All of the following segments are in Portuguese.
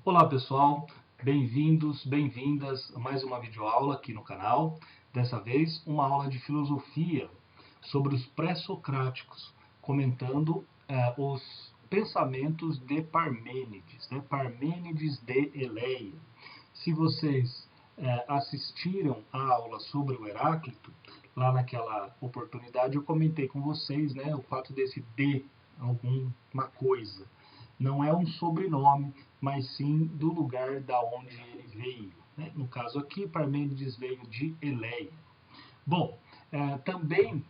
Olá pessoal, bem-vindos, bem-vindas a mais uma videoaula aqui no canal. Dessa vez, uma aula de filosofia sobre os pré-socráticos, comentando os pensamentos de Parmênides, né? Parmênides de Eleia. Se vocês assistiram à aula sobre o Heráclito, lá naquela oportunidade eu comentei com vocês, né, o fato desse de alguma coisa. Não é um sobrenome, mas sim do lugar da onde ele veio, né? No caso aqui, Parmênides veio de Eleia. Bom, também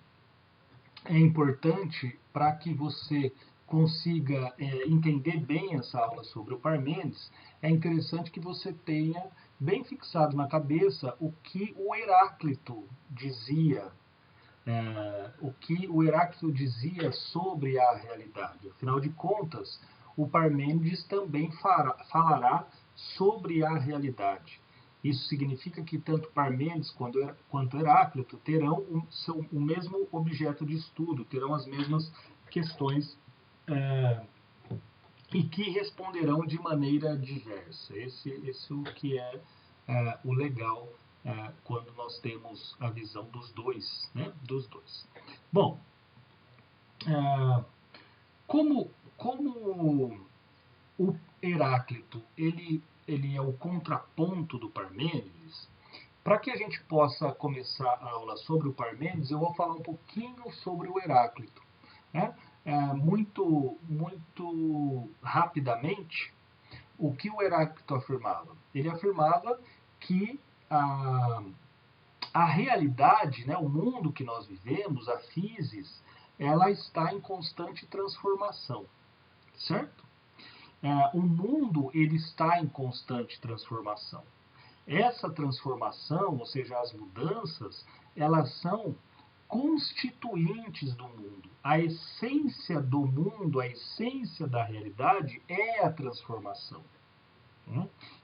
é importante para que você consiga entender bem essa aula sobre o Parmênides, é interessante que você tenha bem fixado na cabeça o que o Heráclito dizia, o que o Heráclito dizia sobre a realidade. Afinal de contas, o Parmênides também falará sobre a realidade. Isso significa que tanto Parmênides quanto Heráclito terão o mesmo objeto de estudo, terão as mesmas questões e que responderão de maneira diversa. Esse é o que é o legal quando nós temos a visão dos dois, né? Dos dois. Bom, como o Heráclito ele é o contraponto do Parmênides, para que a gente possa começar a aula sobre o Parmênides, eu vou falar um pouquinho sobre o Heráclito. Né? Muito rapidamente, o que o Heráclito afirmava? Ele afirmava que a realidade, né, o mundo que nós vivemos, a physis, ela está em constante transformação, certo? O mundo ele está em constante transformação. Essa transformação, ou seja, as mudanças, elas são constituintes do mundo. A essência do mundo, a essência da realidade é a transformação.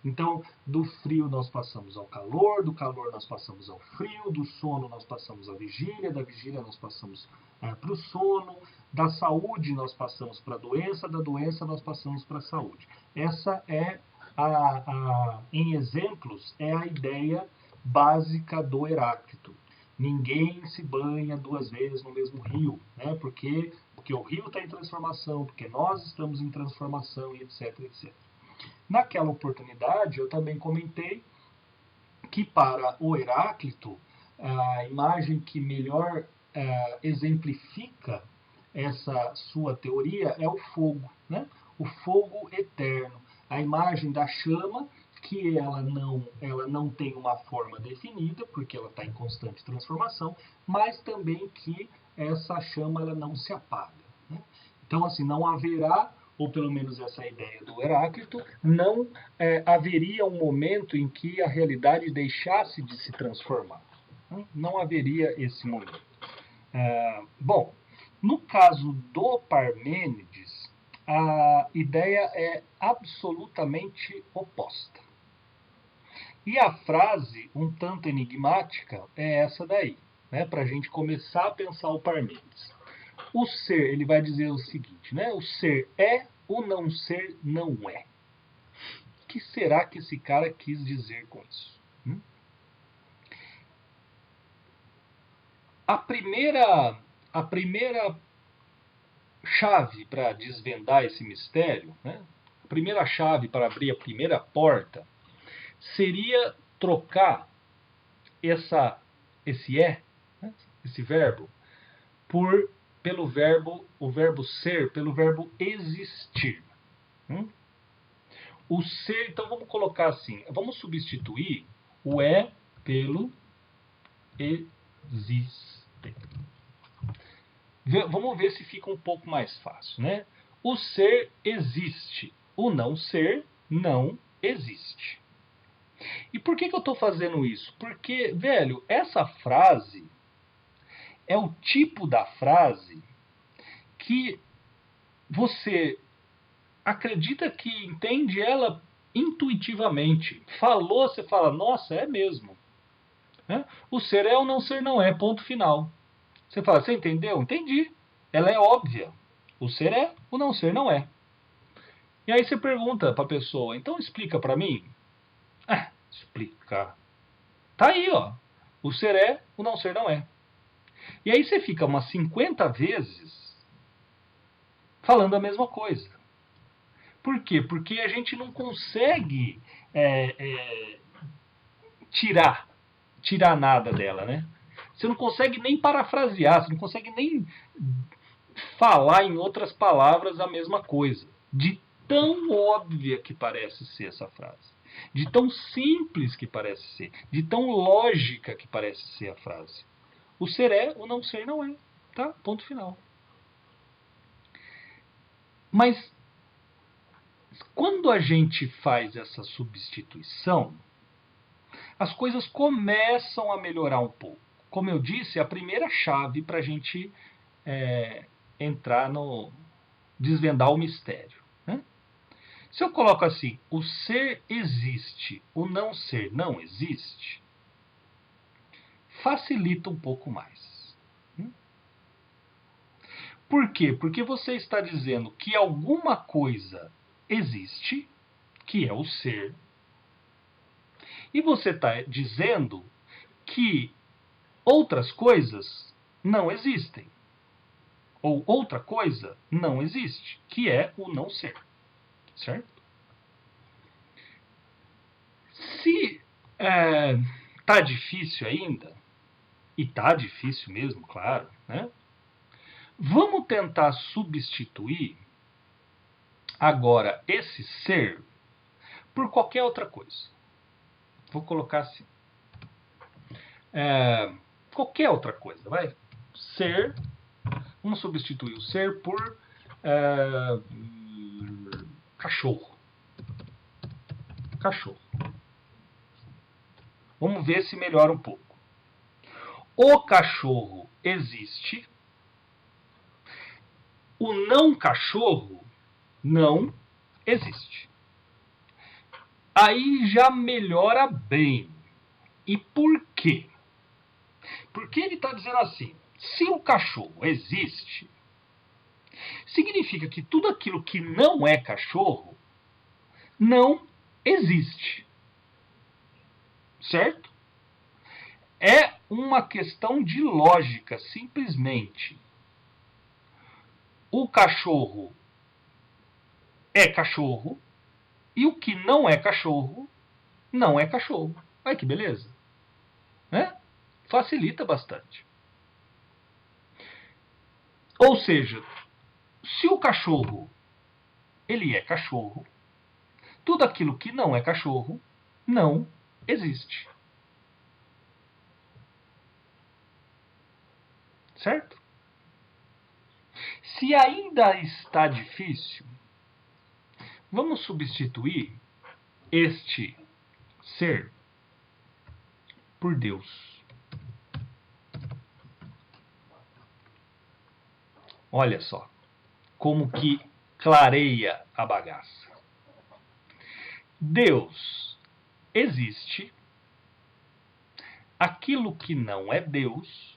Então, do frio nós passamos ao calor, do calor nós passamos ao frio, do sono nós passamos à vigília, da vigília nós passamos para o sono, da saúde nós passamos para a doença, da doença nós passamos para a saúde. Essa é, em exemplos, é a ideia básica do Heráclito. Ninguém se banha duas vezes no mesmo rio, né? Porque o rio está em transformação, porque nós estamos em transformação, e etc, etc. Naquela oportunidade, eu também comentei que para o Heráclito, a imagem que melhor exemplifica essa sua teoria é o fogo, né? O fogo eterno. A imagem da chama, que ela não tem uma forma definida, porque ela está em constante transformação, mas também que essa chama ela não se apaga. Né? Então, assim, não haverá, ou pelo menos essa é a ideia do Heráclito, não haveria um momento em que a realidade deixasse de se transformar. Não haveria esse momento. Bom, no caso do Parmênides, a ideia é absolutamente oposta. E a frase, um tanto enigmática, é essa daí, né, para a gente começar a pensar o Parmênides. O ser, ele vai dizer o seguinte, né? O ser é, o não ser não é. O que será que esse cara quis dizer com isso? A primeira chave para desvendar esse mistério, né? A primeira chave para abrir a primeira porta, seria trocar esse né? Esse verbo, pelo o verbo ser, pelo verbo existir. O ser, então vamos colocar assim, vamos substituir o é pelo existe. Vamos ver se fica um pouco mais fácil, né? O ser existe, o não ser não existe. E por que eu estou fazendo isso? Porque, velho, essa frase é o tipo da frase que você acredita que entende ela intuitivamente. Falou, você fala, nossa, é mesmo. O ser é, o não ser não é, ponto final. Você fala, você entendeu? Entendi. Ela é óbvia. O ser é, o não ser não é. E aí você pergunta para a pessoa, então explica para mim. Explicar. Tá aí, ó. O ser é, o não ser não é. E aí você fica umas 50 vezes falando a mesma coisa. Por quê? Porque a gente não consegue tirar nada dela, né? Você não consegue nem parafrasear, você não consegue nem falar em outras palavras a mesma coisa. De tão óbvia que parece ser essa frase. De tão simples que parece ser. De tão lógica que parece ser a frase. O ser é, o não ser não é. Tá? Ponto final. Mas quando a gente faz essa substituição, as coisas começam a melhorar um pouco. Como eu disse, é a primeira chave para a gente entrar no desvendar o mistério. Né? Se eu coloco assim, o ser existe, o não ser não existe, facilita um pouco mais. Por quê? Porque você está dizendo que alguma coisa existe, que é o ser, e você está dizendo que outras coisas não existem. Ou outra coisa não existe, que é o não ser. Certo? Se tá difícil ainda, e tá difícil mesmo, claro, né? Vamos tentar substituir agora esse ser por qualquer outra coisa. Vou colocar assim. Qualquer outra coisa, vai. Ser. Vamos substituir o ser por cachorro. Cachorro. Vamos ver se melhora um pouco. O cachorro existe. O não cachorro não existe. Aí já melhora bem. E por quê? Porque ele está dizendo assim, se o cachorro existe, significa que tudo aquilo que não é cachorro não existe. Certo? É uma questão de lógica, simplesmente. O cachorro é cachorro e o que não é cachorro não é cachorro. Olha que beleza. Né? Facilita bastante. Ou seja, se o cachorro ele é cachorro, tudo aquilo que não é cachorro não existe. Certo? Se ainda está difícil, vamos substituir este ser por Deus. Olha só como que clareia a bagaça. Deus existe. Aquilo que não é Deus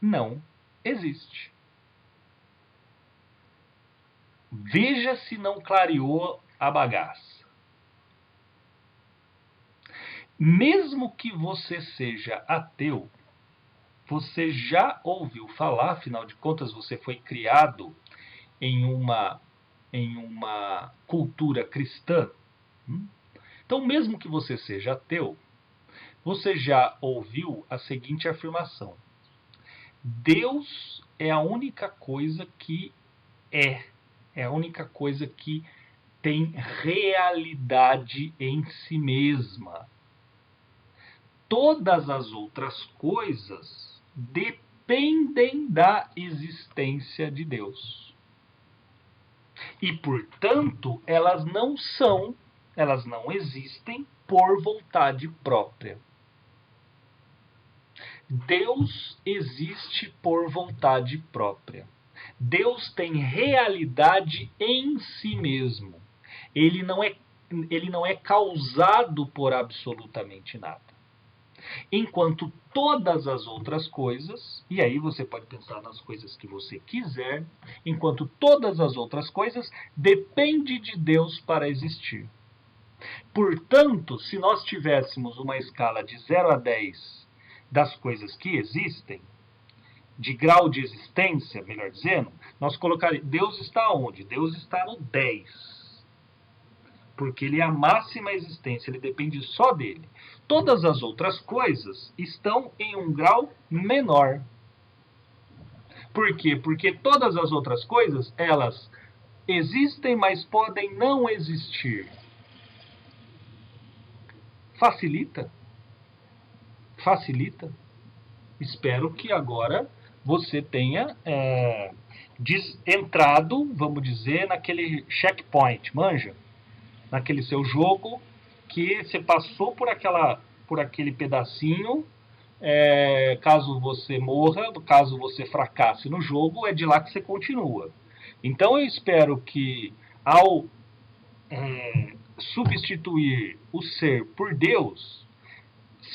não existe. Veja se não clareou a bagaça. Mesmo que você seja ateu, você já ouviu falar, afinal de contas você foi criado em uma cultura cristã. Então, mesmo que você seja ateu, você já ouviu a seguinte afirmação: Deus é a única coisa que é a única coisa que tem realidade em si mesma. Todas as outras coisas dependem da existência de Deus. E, portanto, elas não existem por vontade própria. Deus existe por vontade própria. Deus tem realidade em si mesmo. Ele não é causado por absolutamente nada. Enquanto todas as outras coisas, e aí você pode pensar nas coisas que você quiser, enquanto todas as outras coisas dependem de Deus para existir. Portanto, se nós tivéssemos uma escala de 0 a 10 das coisas que existem, de grau de existência, melhor dizendo, nós colocaríamos, Deus está onde? Deus está no 10. Porque ele é a máxima existência, ele depende só dele. Todas as outras coisas estão em um grau menor. Por quê? Porque todas as outras coisas, elas existem, mas podem não existir. Facilita? Facilita? Espero que agora você tenha entrado, vamos dizer, naquele checkpoint, manja? Naquele seu jogo que você passou por aquele pedacinho, caso você morra, caso você fracasse no jogo, é de lá que você continua. Então eu espero que ao substituir o ser por Deus,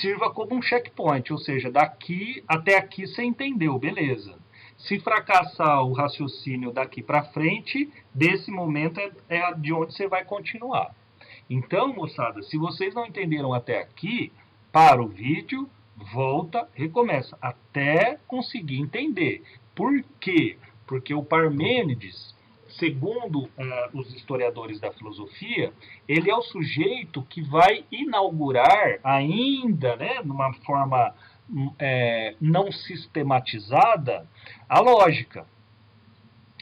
sirva como um checkpoint, ou seja, daqui até aqui você entendeu, beleza. Se fracassar o raciocínio daqui para frente, desse momento é de onde você vai continuar. Então, moçada, se vocês não entenderam até aqui, para o vídeo, volta, recomeça, até conseguir entender. Por quê? Porque o Parmênides, segundo os historiadores da filosofia, ele é o sujeito que vai inaugurar ainda, né, numa forma não sistematizada, a lógica.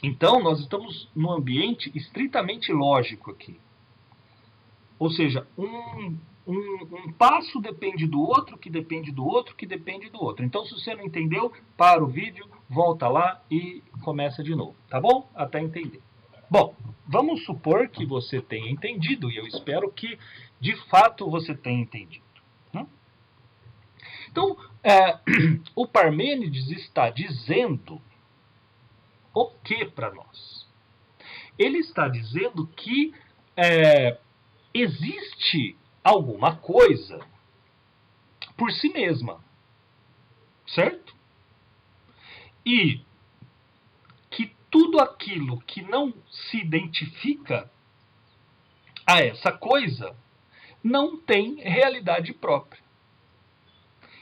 Então, nós estamos num ambiente estritamente lógico aqui. Ou seja, um passo depende do outro, que depende do outro, que depende do outro. Então, se você não entendeu, para o vídeo, volta lá e começa de novo, tá bom? Até entender. Bom, vamos supor que você tenha entendido, e eu espero que, de fato, você tenha entendido. Né? Então, o Parmênides está dizendo o que para nós? Ele está dizendo que existe alguma coisa por si mesma, certo? E que tudo aquilo que não se identifica a essa coisa não tem realidade própria.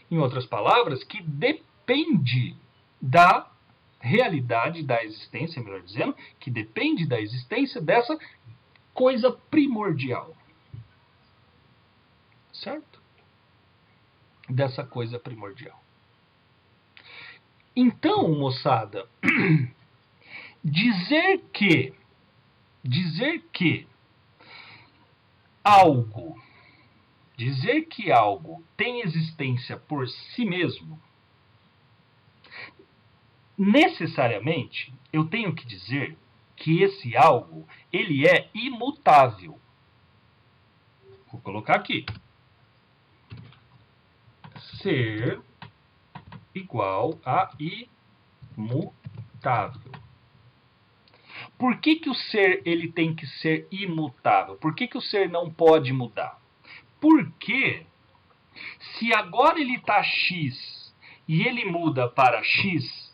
Em outras palavras, que depende da realidade da existência, melhor dizendo, que depende da existência dessa coisa primordial. Certo? Dessa coisa primordial. Então, moçada, dizer que algo tem existência por si mesmo, necessariamente, eu tenho que dizer que esse algo, ele é imutável. Vou colocar aqui. Ser igual a imutável. Por que o ser ele tem que ser imutável? Por que o ser não pode mudar? Porque se agora ele está x e ele muda para x',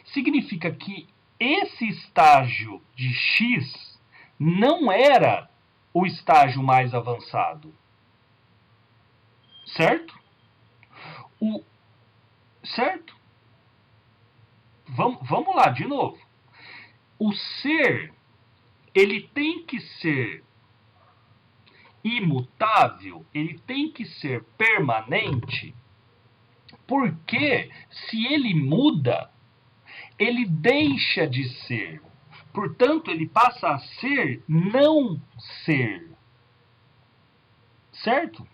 significa que esse estágio de x não era o estágio mais avançado. Certo? Certo? Vamos lá, de novo. O ser, ele tem que ser imutável, ele tem que ser permanente, porque se ele muda, ele deixa de ser. Portanto, ele passa a ser não ser. Certo?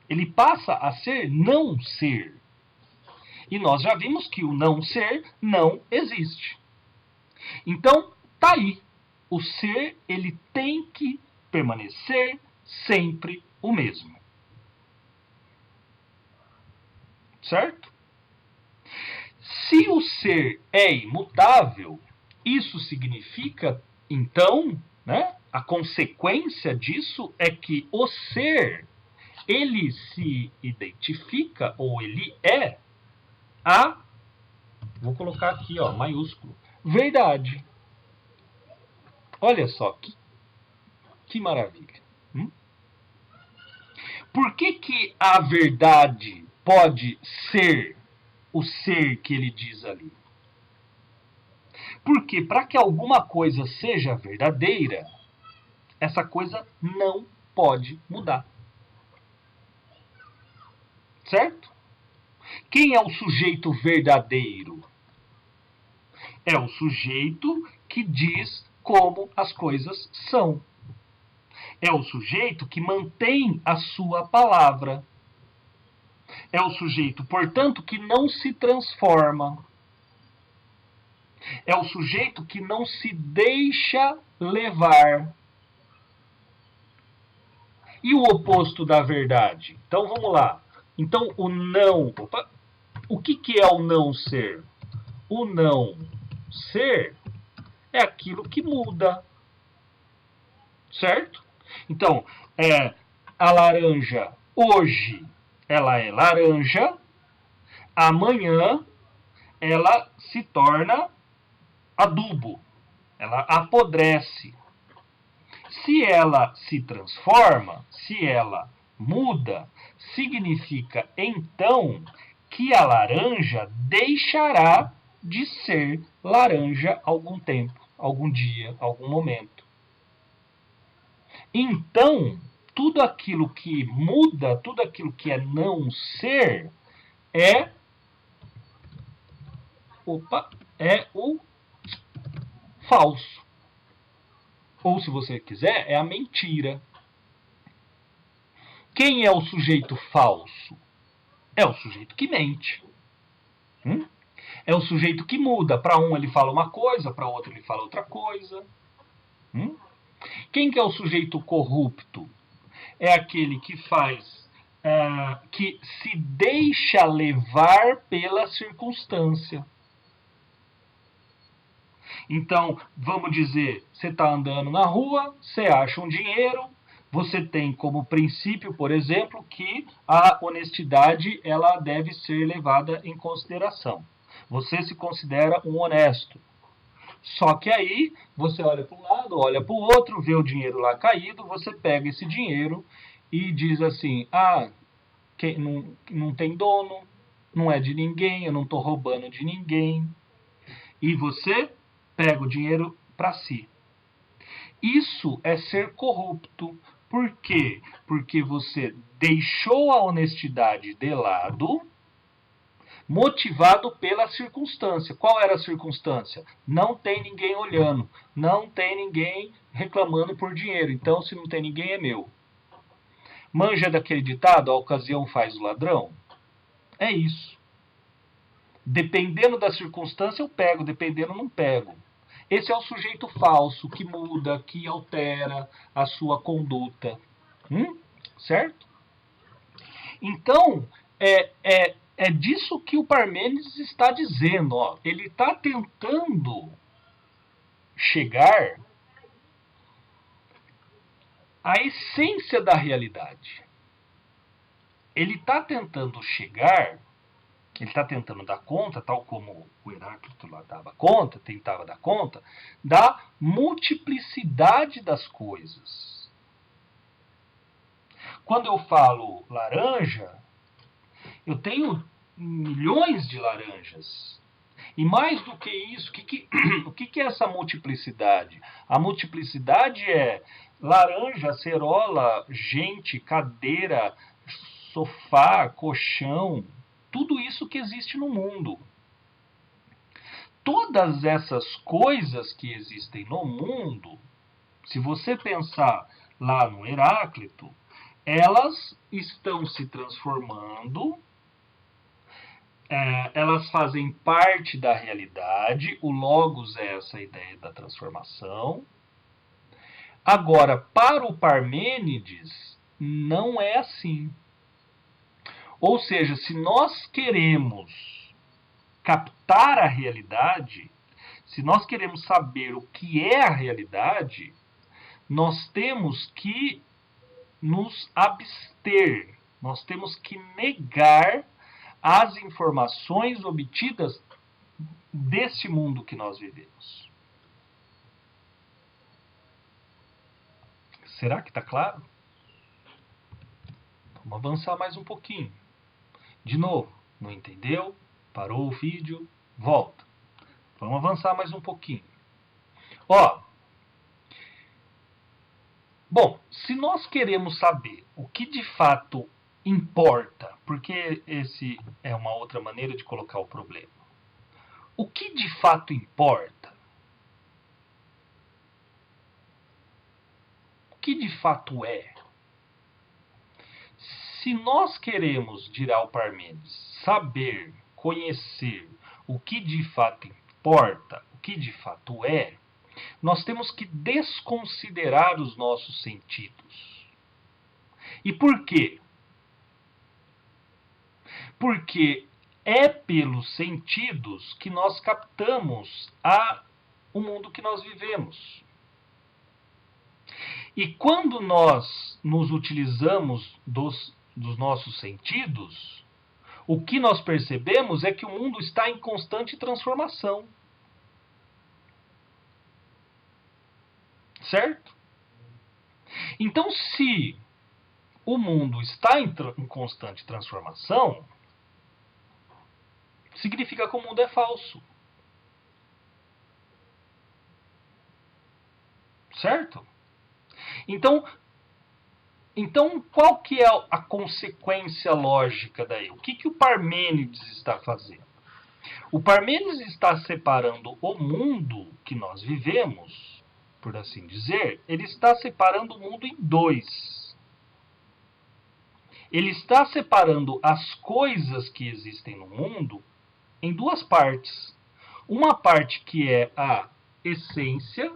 Ele passa a ser não ser. E nós já vimos que o não ser não existe. Então, tá aí. O ser, ele tem que permanecer sempre o mesmo. Certo? Se o ser é imutável, isso significa, então, né, a consequência disso é que o ser, ele se identifica, ou ele é, vou colocar aqui, ó, maiúsculo, verdade. Olha só, que maravilha. Por que a verdade pode ser o ser que ele diz ali? Porque para que alguma coisa seja verdadeira, essa coisa não pode mudar. Certo? Quem é o sujeito verdadeiro? É o sujeito que diz como as coisas são. É o sujeito que mantém a sua palavra. É o sujeito, portanto, que não se transforma. É o sujeito que não se deixa levar. E o oposto da verdade? Então vamos lá. Então o não. O que é o não ser? O não ser é aquilo que muda. Certo? Então, a laranja hoje ela é laranja, amanhã ela se torna adubo, ela apodrece. Se ela se transforma, se ela muda, significa então que a laranja deixará de ser laranja algum tempo, algum dia, algum momento. Então, tudo aquilo que muda, tudo aquilo que é não ser, é o falso. Ou, se você quiser, é a mentira. Quem é o sujeito falso? É o sujeito que mente. É o sujeito que muda. Para um ele fala uma coisa, para outro ele fala outra coisa. Quem que é o sujeito corrupto? É aquele que que se deixa levar pela circunstância. Então, vamos dizer, você está andando na rua, você acha um dinheiro, você tem como princípio, por exemplo, que a honestidade ela deve ser levada em consideração. Você se considera um honesto. Só que aí você olha para um lado, olha para o outro, vê o dinheiro lá caído, você pega esse dinheiro e diz assim, não tem dono, não é de ninguém, eu não estou roubando de ninguém. E você pega o dinheiro para si. Isso é ser corrupto. Por quê? Porque você deixou a honestidade de lado, motivado pela circunstância. Qual era a circunstância? Não tem ninguém olhando, não tem ninguém reclamando por dinheiro. Então, se não tem ninguém, é meu. Manja daquele ditado, a ocasião faz o ladrão? É isso. Dependendo da circunstância, eu pego, dependendo, não pego. Esse é o sujeito falso, que muda, que altera a sua conduta. Certo? Então, é disso que o Parmênides está dizendo. Ó. Ele está tentando chegar à essência da realidade. Ele está tentando chegar, ele está tentando dar conta, tal como o Heráclito lá tentava dar conta, da multiplicidade das coisas. Quando eu falo laranja, eu tenho milhões de laranjas. E mais do que isso, o que é essa multiplicidade? A multiplicidade é laranja, acerola, gente, cadeira, sofá, colchão, tudo isso que existe no mundo. Todas essas coisas que existem no mundo, se você pensar lá no Heráclito, elas estão se transformando, elas fazem parte da realidade, o logos é essa ideia da transformação. Agora, para o Parmênides, não é assim. Ou seja, se nós queremos captar a realidade, se nós queremos saber o que é a realidade, nós temos que nos abster Nós temos que negar as informações obtidas desse mundo que nós vivemos. Será que está claro? Vamos avançar mais um pouquinho. De novo, não entendeu? Parou o vídeo? Volta. Vamos avançar mais um pouquinho. Ó, bom, se nós queremos saber o que de fato importa, porque esse é uma outra maneira de colocar o problema. O que de fato importa? O que de fato é? Se nós queremos, dirá o Parmênides, saber, conhecer o que de fato importa, o que de fato é, nós temos que desconsiderar os nossos sentidos. E por quê? Porque é pelos sentidos que nós captamos o mundo que nós vivemos. E quando nós nos utilizamos dos nossos sentidos, o que nós percebemos é que o mundo está em constante transformação. Certo? Então, se o mundo está em constante transformação, significa que o mundo é falso. Certo? Então qual que é a consequência lógica daí? O que o Parmênides está fazendo? O Parmênides está separando o mundo que nós vivemos, por assim dizer, ele está separando o mundo em dois. Ele está separando as coisas que existem no mundo em duas partes. Uma parte que é a essência.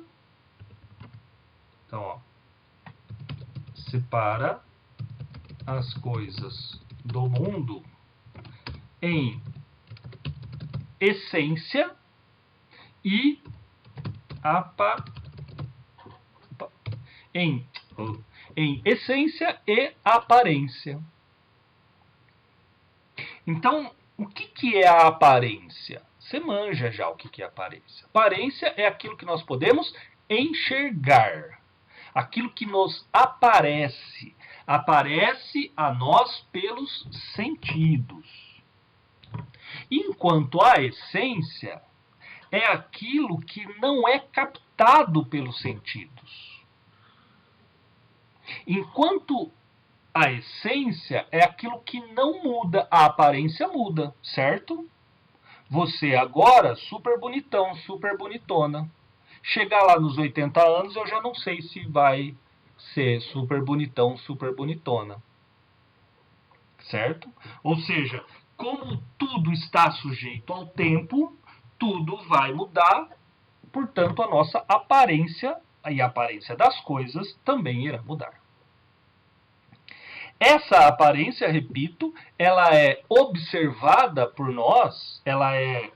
Então, ó, separa as coisas do mundo em essência e em essência e aparência. Então, o que é a aparência? Você manja já o que é aparência. Aparência é aquilo que nós podemos enxergar. Aquilo que nos aparece. Aparece a nós pelos sentidos. Enquanto a essência é aquilo que não é captado pelos sentidos. Enquanto a essência é aquilo que não muda, a aparência muda, certo? Você agora, super bonitão, super bonitona. Chegar lá nos 80 anos, eu já não sei se vai ser super bonitão, super bonitona. Certo? Ou seja, como tudo está sujeito ao tempo, tudo vai mudar, portanto, a nossa aparência e a aparência das coisas também irá mudar. Essa aparência, repito, ela é observada por nós, ela é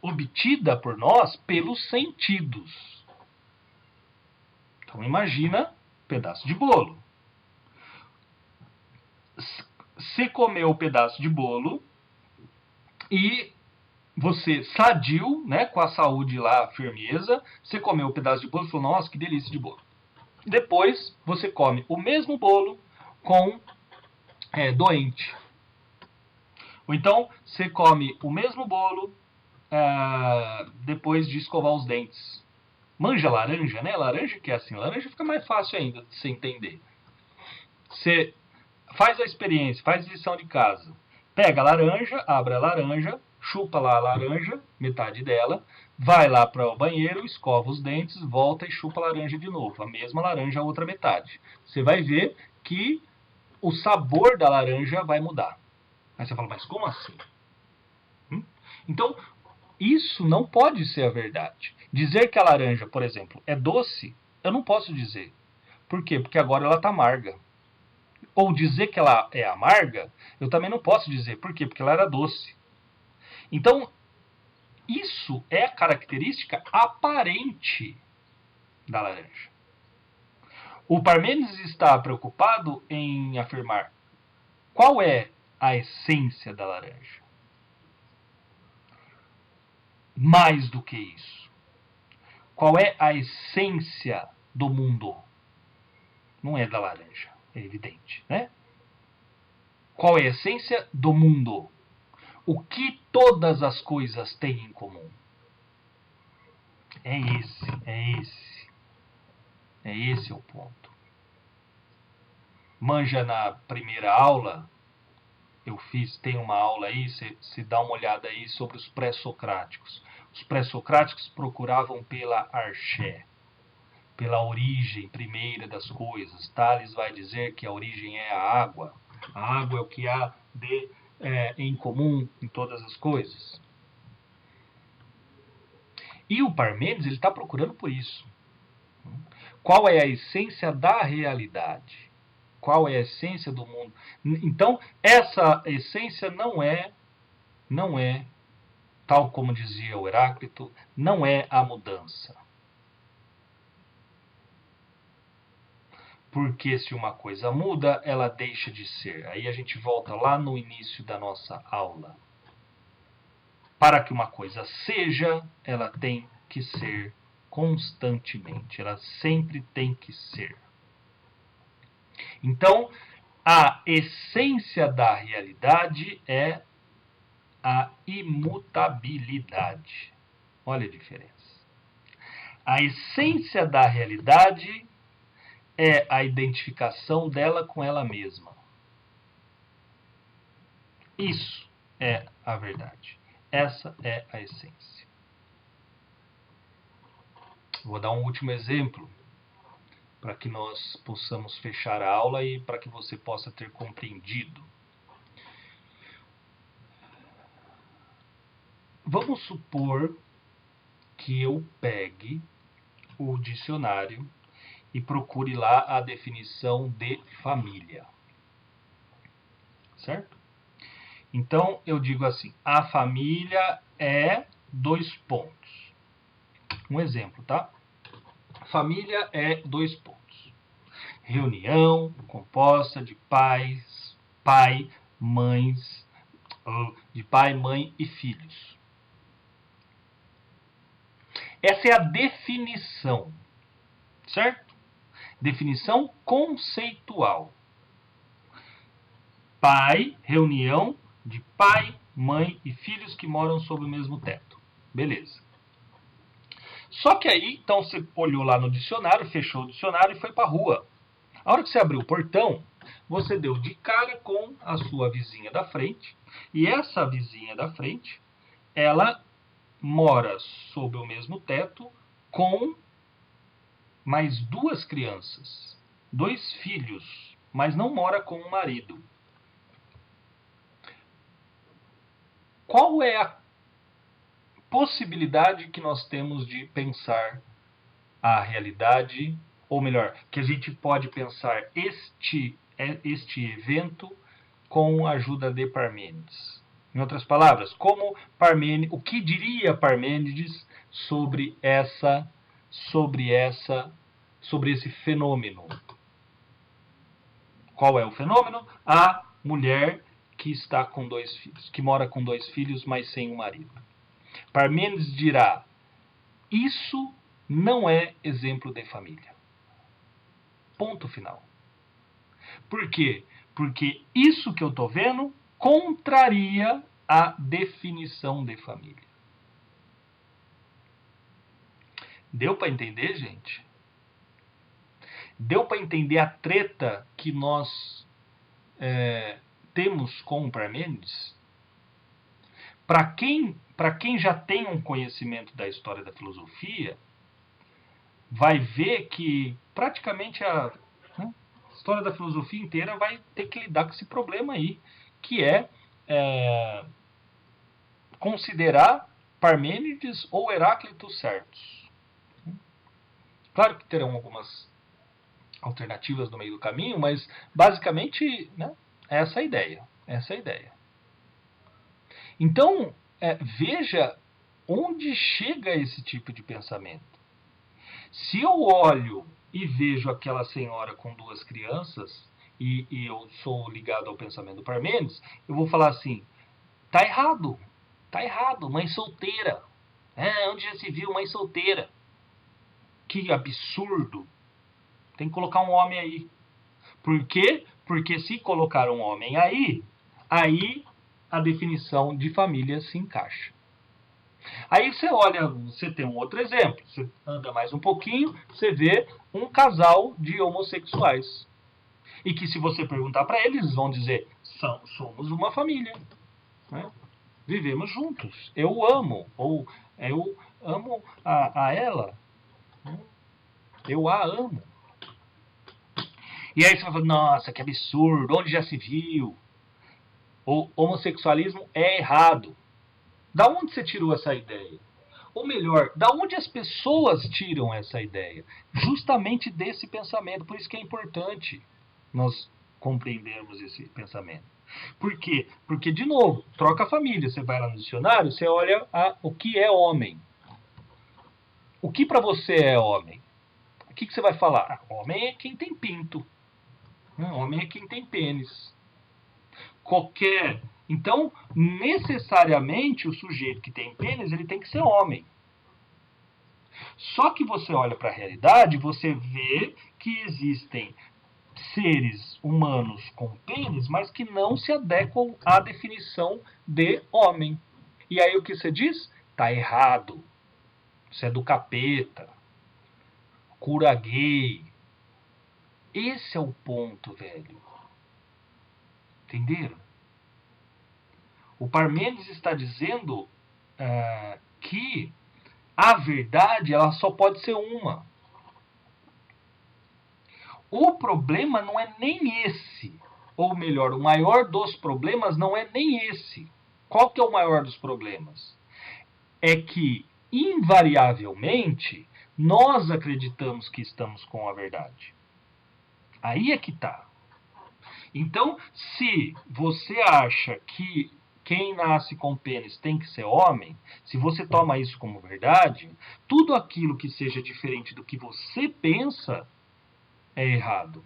obtida por nós pelos sentidos. Então imagina um pedaço de bolo. Você comeu o pedaço de bolo e você sadio, né, com a saúde lá, firmeza, você comeu o pedaço de bolo e falou, nossa, que delícia de bolo. Depois você come o mesmo bolo com doente. Ou então você come o mesmo bolo depois de escovar os dentes. Manja laranja, né? Laranja que é assim, laranja fica mais fácil ainda de você entender. Você faz a experiência, faz a lição de casa. Pega a laranja, abre a laranja, chupa lá a laranja, metade dela, vai lá para o banheiro, escova os dentes, volta e chupa a laranja de novo. A mesma laranja, a outra metade. Você vai ver que o sabor da laranja vai mudar. Aí você fala, mas como assim? Então, isso não pode ser a verdade. Dizer que a laranja, por exemplo, é doce, eu não posso dizer. Por quê? Porque agora ela está amarga. Ou dizer que ela é amarga, eu também não posso dizer. Por quê? Porque ela era doce. Então, isso é a característica aparente da laranja. O Parmênides está preocupado em afirmar Qual é a essência da laranja? Mais do que isso. Qual é a essência do mundo? Não é da laranja, é evidente, né? Qual é a essência do mundo? O que todas as coisas têm em comum? É esse o ponto. Manja na primeira aula, tem uma aula aí, se dá uma olhada aí sobre os pré-socráticos. Os pré-socráticos procuravam pela arché, pela origem primeira das coisas. Tales vai dizer que a origem é a água. A água é o que há em comum em todas as coisas. E o Parmênides está procurando por isso. Qual é a essência da realidade? Qual é a essência do mundo? Então, essa essência não é, tal como dizia o Heráclito, não é a mudança. Porque se uma coisa muda, ela deixa de ser. Aí a gente volta lá no início da nossa aula. Para que uma coisa seja, ela tem que ser constantemente. Ela sempre tem que ser. Então, a essência da realidade é a imutabilidade. Olha a diferença. A essência da realidade é a identificação dela com ela mesma. Isso é a verdade. Essa é a essência. Vou dar um último exemplo para que nós possamos fechar a aula e para que você possa ter compreendido. Vamos supor que eu pegue o dicionário e procure lá a definição de família. Certo? Então, eu digo assim, a família é ... Um exemplo, tá? Família é ... Reunião composta de de pai, mãe e filhos. Essa é a definição, certo? Definição conceitual. Reunião de pai, mãe e filhos que moram sob o mesmo teto. Beleza. Só que aí, então você olhou lá no dicionário, fechou o dicionário e foi para a rua. A hora que você abriu o portão, você deu de cara com a sua vizinha da frente. E essa vizinha da frente, ela mora sob o mesmo teto com mais 2 crianças, 2 filhos, mas não mora com o marido. Qual é a possibilidade que nós temos de pensar a realidade, ou melhor, que a gente pode pensar este evento com a ajuda de Parmênides? Em outras palavras, o que diria Parmênides sobre esse fenômeno? Qual é o fenômeno? A mulher que está com 2 filhos, que mora com 2 filhos, mas sem um marido. Parmênides dirá: isso não é exemplo de família. Ponto final. Por quê? Porque isso que eu estou vendo contraria a definição de família. Deu para entender, gente? Deu para entender a treta que nós temos com o Parmênides? Para quem já tem um conhecimento da história da filosofia, vai ver que praticamente a história da filosofia inteira vai ter que lidar com esse problema aí, que é considerar Parmênides ou Heráclito certos. Claro que terão algumas alternativas no meio do caminho, mas basicamente, né, essa é a ideia. Essa é a ideia. Então, veja onde chega esse tipo de pensamento. Se eu olho e vejo aquela senhora com 2 crianças e eu sou ligado ao pensamento do Parmênides, eu vou falar assim, tá errado, mãe solteira. Onde já se viu mãe solteira? Que absurdo. Tem que colocar um homem aí. Por quê? Porque se colocar um homem aí a definição de família se encaixa. Aí você olha, você tem um outro exemplo, você anda mais um pouquinho, você vê um casal de homossexuais. E que se você perguntar para eles, vão dizer, somos uma família. Né? Vivemos juntos. Eu amo, ou eu amo a ela. Eu a amo. E aí você vai falar, nossa, que absurdo, onde já se viu? O homossexualismo é errado. Da onde você tirou essa ideia? Ou melhor, da onde as pessoas tiram essa ideia? Justamente desse pensamento. Por isso que é importante nós compreendermos esse pensamento. Por quê? Porque, de novo, troca a família. Você vai lá no dicionário, você olha o que é homem. O que para você é homem? O que você vai falar? Homem é quem tem pinto. Homem é quem tem pênis. Então, necessariamente, o sujeito que tem pênis, ele tem que ser homem. Só que você olha para a realidade, você vê que existem seres humanos com pênis, mas que não se adequam à definição de homem. E aí o que você diz? Tá errado. Isso é do capeta. Cura gay. Esse é o ponto, velho. Entenderam? O Parmênides está dizendo que a verdade ela só pode ser uma. O problema não é nem esse. Ou melhor, o maior dos problemas não é nem esse. Qual que é o maior dos problemas? É que, invariavelmente, nós acreditamos que estamos com a verdade. Aí é que está. Então, se você acha que quem nasce com pênis tem que ser homem, se você toma isso como verdade, tudo aquilo que seja diferente do que você pensa é errado.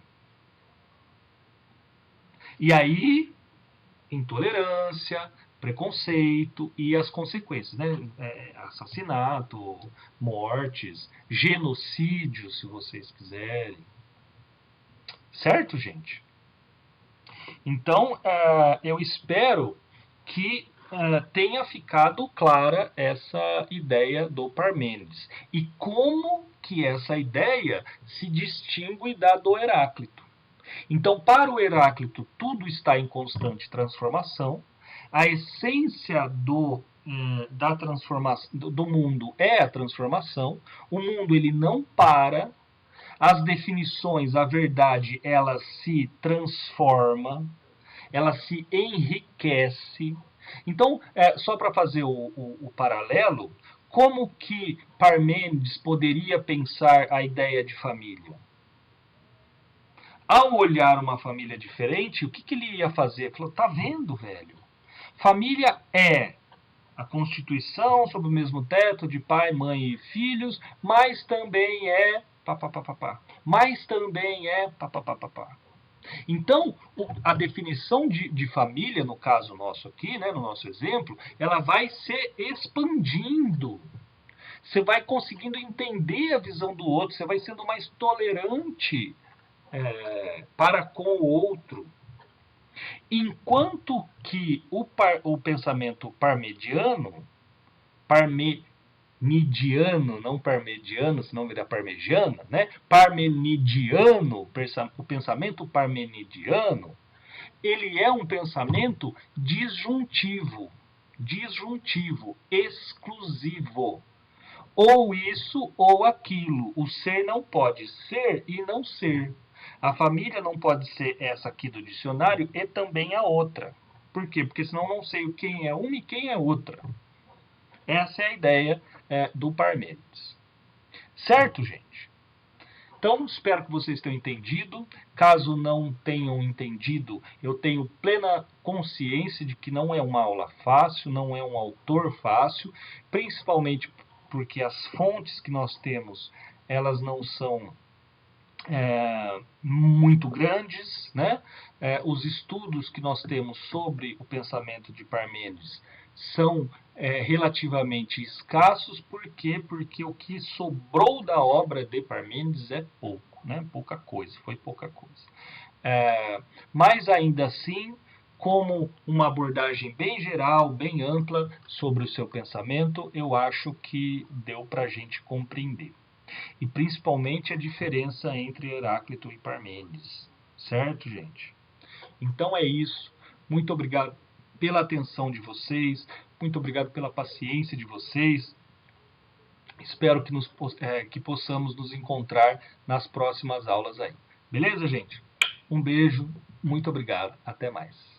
E aí, intolerância, preconceito e as consequências, né? Assassinato, mortes, genocídio, se vocês quiserem. Certo, gente? Então, eu espero que tenha ficado clara essa ideia do Parmênides. E como que essa ideia se distingue da do Heráclito. Então, para o Heráclito, tudo está em constante transformação. A essência da transformação do mundo é a transformação. O mundo ele não para. As definições, a verdade, ela se transforma, ela se enriquece. Então, só para fazer o paralelo, como que Parmênides poderia pensar a ideia de família? Ao olhar uma família diferente, o que ele ia fazer? Ele falou, tá vendo, velho? Família é a constituição sob o mesmo teto de pai, mãe e filhos, mas também é papapá. Mas também é papapá. Então, a definição de família, no caso nosso aqui, né, no nosso exemplo, ela vai se expandindo. Você vai conseguindo entender a visão do outro, você vai sendo mais tolerante para com o outro. Enquanto que o pensamento parmenidiano, não parmediano, senão vira parmegiana, né? Parmenidiano, o pensamento parmenidiano, ele é um pensamento disjuntivo, exclusivo. Ou isso ou aquilo. O ser não pode ser e não ser. A família não pode ser essa aqui do dicionário e também a outra. Por quê? Porque senão não sei quem é uma e quem é outra. Essa é a ideia do Parmênides. Certo, gente? Então, espero que vocês tenham entendido. Caso não tenham entendido, eu tenho plena consciência de que não é uma aula fácil, não é um autor fácil, principalmente porque as fontes que nós temos, elas não são muito grandes, né? os estudos que nós temos sobre o pensamento de Parmênides são relativamente escassos. Por quê? Porque o que sobrou da obra de Parmênides é pouco, né? Pouca coisa, foi pouca coisa. Mas ainda assim, como uma abordagem bem geral, bem ampla sobre o seu pensamento, eu acho que deu para a gente compreender. E principalmente a diferença entre Heráclito e Parmênides. Certo, gente? Então é isso. Muito obrigado pela atenção de vocês. Muito obrigado pela paciência de vocês. Espero que possamos nos encontrar nas próximas aulas aí. Beleza, gente? Um beijo. Muito obrigado. Até mais.